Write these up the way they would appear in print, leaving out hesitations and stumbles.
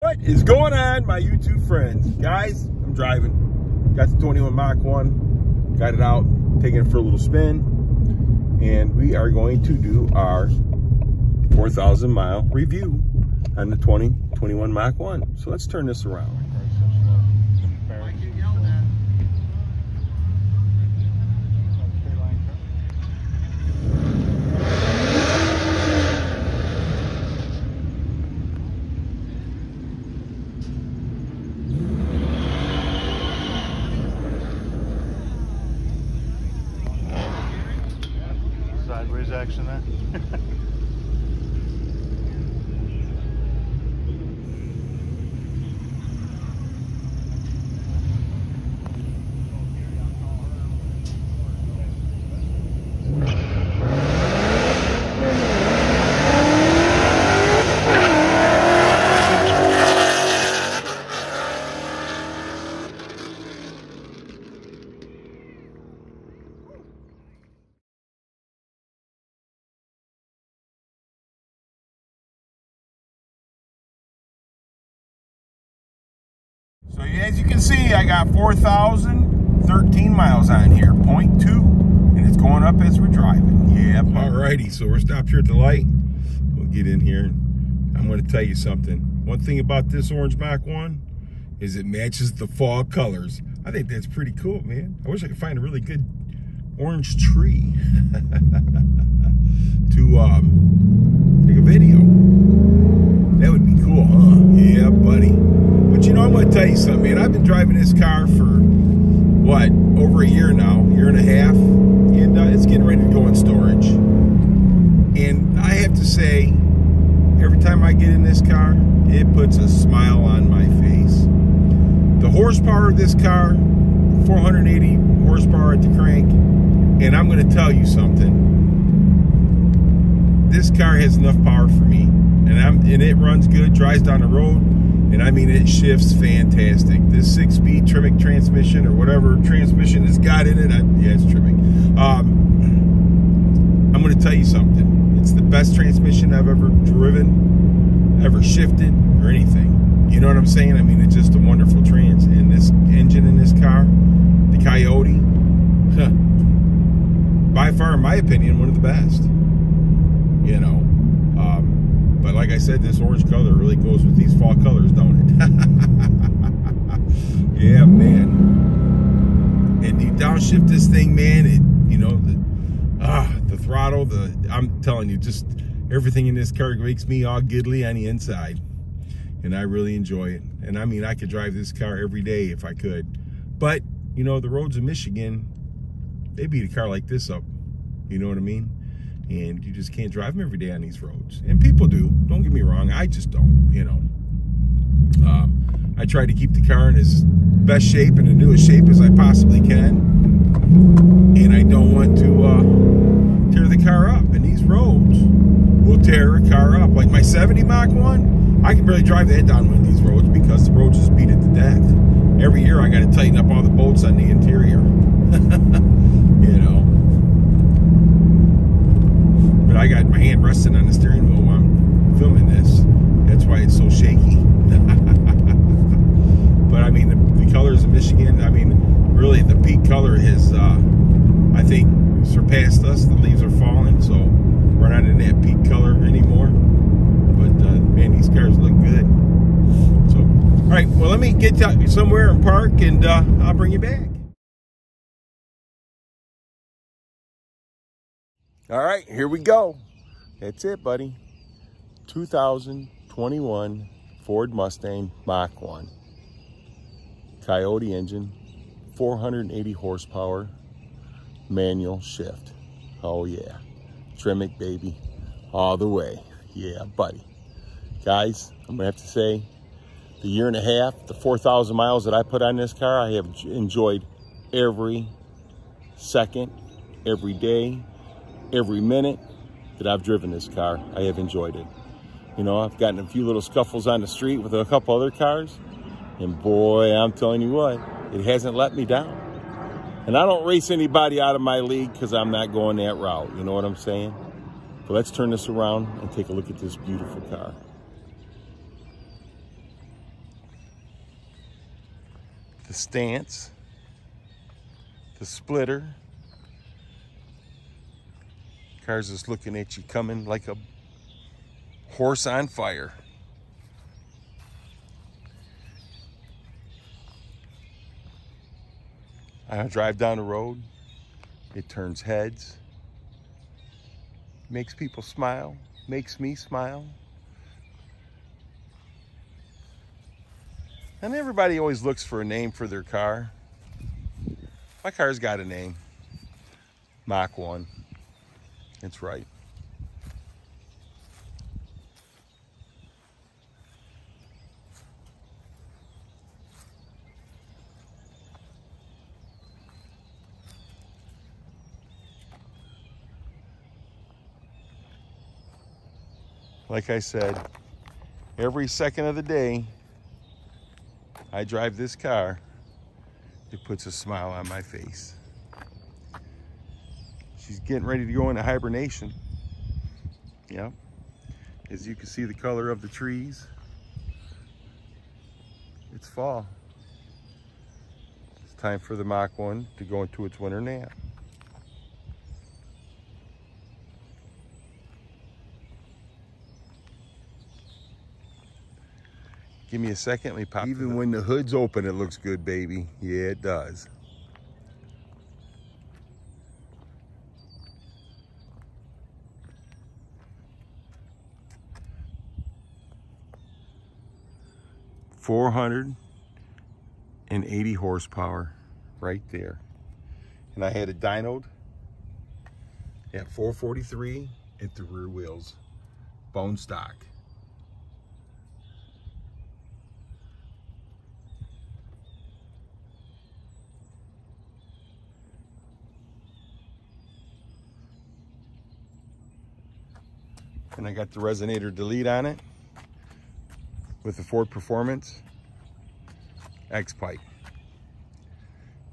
What is going on, my YouTube friends? Guys, I'm driving. Got the 21 Mach 1. Got it out, taking it for a little spin. And we are going to do our 4,000 mile review on the 2021 Mach 1. So let's turn this around. Sideways action there. So as you can see, I got 4,013 miles on here, 0.2, and it's going up as we're driving. Yeah. Alrighty, so we're stopped here at the light. We'll get in here. I'm going to tell you something. One thing about this orange Mach 1 is it matches the fall colors. I think that's pretty cool, man. I wish I could find a really good orange tree to take a video. That would be cool, huh? Yeah, buddy. But you know, I'm going to tell you something, man. I've been driving this car for, what, over a year now, year and a half, and it's getting ready to go in storage. And I have to say, every time I get in this car, it puts a smile on my face. The horsepower of this car, 480 horsepower at the crank, and I'm going to tell you something. This car has enough power for me, and it runs good, drives down the road. And I mean, it shifts fantastic. This 6-speed Tremec transmission, or whatever transmission it's got in it, yeah, it's Tremec. I'm going to tell you something. It's the best transmission I've ever driven, ever shifted, or anything. You know what I'm saying? I mean, it's just a wonderful trans. And this engine in this car, the Coyote, by far, in my opinion, one of the best. You know. But like I said, this orange color really goes with these fall colors, don't it? Yeah, man. And you downshift this thing, man, you know, the throttle, I'm telling you, just everything in this car makes me all giddly on the inside. And I really enjoy it. And I mean, I could drive this car every day if I could. But, you know, the roads in Michigan, they beat a car like this up. You know what I mean? And you just can't drive them every day on these roads. And people do, don't get me wrong, I just don't, you know. I try to keep the car in as best shape and the newest shape as I possibly can. And I don't want to tear the car up. And these roads will tear a car up. Like my 70 Mach 1, I can barely drive that down one of these roads because the roads just beat it to death. Every year I got to tighten up all the bolts on the interior. You know. But I got my hand resting on the steering wheel while I'm filming this. That's why it's so shaky. But I mean, the colors of Michigan, I mean, really the peak color has, I think, surpassed us. The leaves are falling, so we're not in that peak color anymore. But man, these cars look good. So, all right, well, let me get somewhere and park, and I'll bring you back. All right, here we go. That's it, buddy. 2021 Ford Mustang Mach 1. Coyote engine, 480 horsepower, manual shift. Oh yeah, Tremec baby, all the way. Yeah, buddy. Guys, I'm gonna have to say, the year and a half, the 4,000 miles that I put on this car, I have enjoyed every second, every day, every minute that I've driven this car. I have enjoyed it. You know, I've gotten a few little scuffles on the street with a couple other cars, and boy, I'm telling you what, it hasn't let me down. And I don't race anybody out of my league because I'm not going that route. You know what I'm saying? But let's turn this around and take a look at this beautiful car. the stance, the splitter. Car's just looking at you coming like a horse on fire. I drive down the road, it turns heads, makes people smile, makes me smile. And everybody always looks for a name for their car. My car's got a name, Mach 1. It's right. Like I said, every second of the day I drive this car, it puts a smile on my face. She's getting ready to go into hibernation. Yeah. As you can see the color of the trees, it's fall. It's time for the Mach 1 to go into its winter nap. Give me a second, let me pop. Even when the hood's open, it looks good, baby. Yeah, it does. .480 horsepower right there. And I had it dynoed at 443 at the rear wheels, bone stock. And I got the resonator delete on it with the Ford Performance X-Pipe.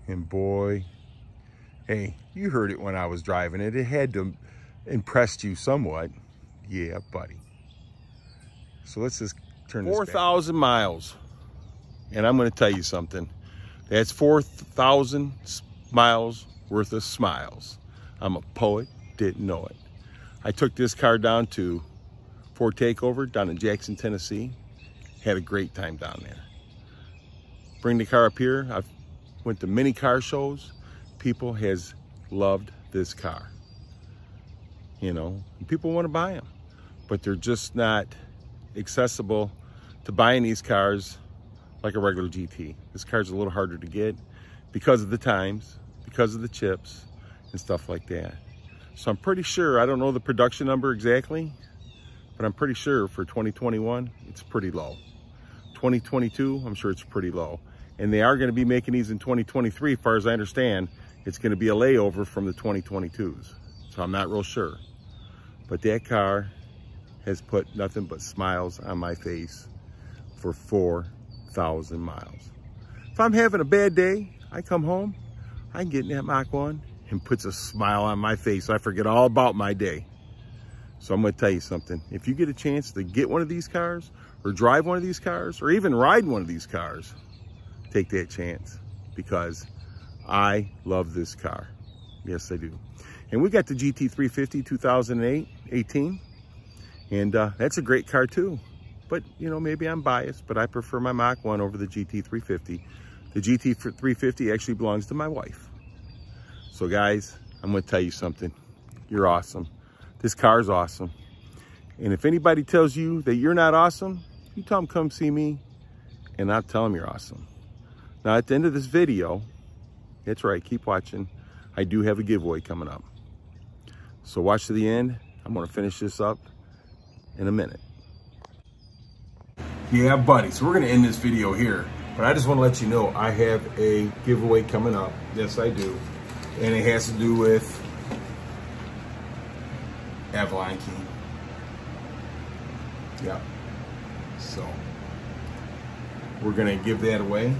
And boy, hey, you heard it when I was driving it. It had to impress you somewhat. Yeah, buddy. So let's just turn this 4,000 miles. And I'm going to tell you something. That's 4,000 miles worth of smiles. I'm a poet, didn't know it. I took this car down to Ford Takeover down in Jackson, Tennessee. Had a great time down there. Bring the car up here. I went to many car shows. People has loved this car. You know, and people want to buy them, but they're just not accessible to buying these cars like a regular GT. This car's a little harder to get because of the times, because of the chips and stuff like that. So I'm pretty sure, I don't know the production number exactly, but I'm pretty sure for 2021, it's pretty low. 2022, I'm sure it's pretty low. And they are going to be making these in 2023, as far as I understand. It's going to be a layover from the 2022s. So I'm not real sure. But that car has put nothing but smiles on my face for 4,000 miles. If I'm having a bad day, I come home, I can get in that Mach 1 and puts a smile on my face. So I forget all about my day. So I'm going to tell you something. If you get a chance to get one of these cars or drive one of these cars or even ride one of these cars, take that chance because I love this car. Yes, I do. And we got the GT350 2018. And that's a great car too. But, you know, maybe I'm biased, but I prefer my Mach 1 over the GT350. The GT350 actually belongs to my wife. So guys, I'm going to tell you something. You're awesome. This car's awesome. And if anybody tells you that you're not awesome, you tell them come see me and I'll tell them you're awesome. Now at the end of this video, that's right, keep watching. I do have a giveaway coming up. So watch to the end. I'm going to finish this up in a minute. Yeah, buddy. So we're going to end this video here. But I just want to let you know I have a giveaway coming up. Yes, I do. And it has to do with Avalon key. Yeah. So we're going to give that away.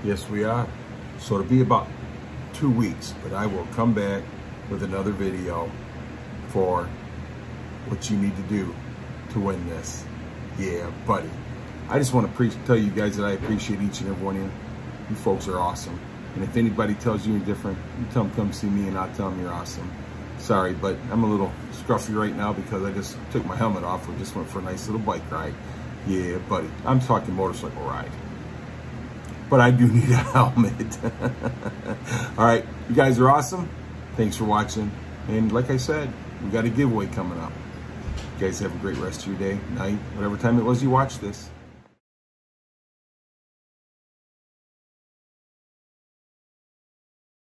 Yes, we are. So it'll be about 2 weeks, but I will come back with another video for what you need to do to win this. Yeah, buddy. I just want to tell you guys that I appreciate each and every one of you. You folks are awesome. And if anybody tells you you're different, you tell them come see me and I'll tell them you're awesome. Sorry, but I'm a little scruffy right now because I just took my helmet off. We just went for a nice little bike ride. Yeah, buddy, I'm talking motorcycle ride. But I do need a helmet. All right, you guys are awesome. Thanks for watching. And like I said, we got a giveaway coming up. You guys have a great rest of your day, night, whatever time it was you watch this.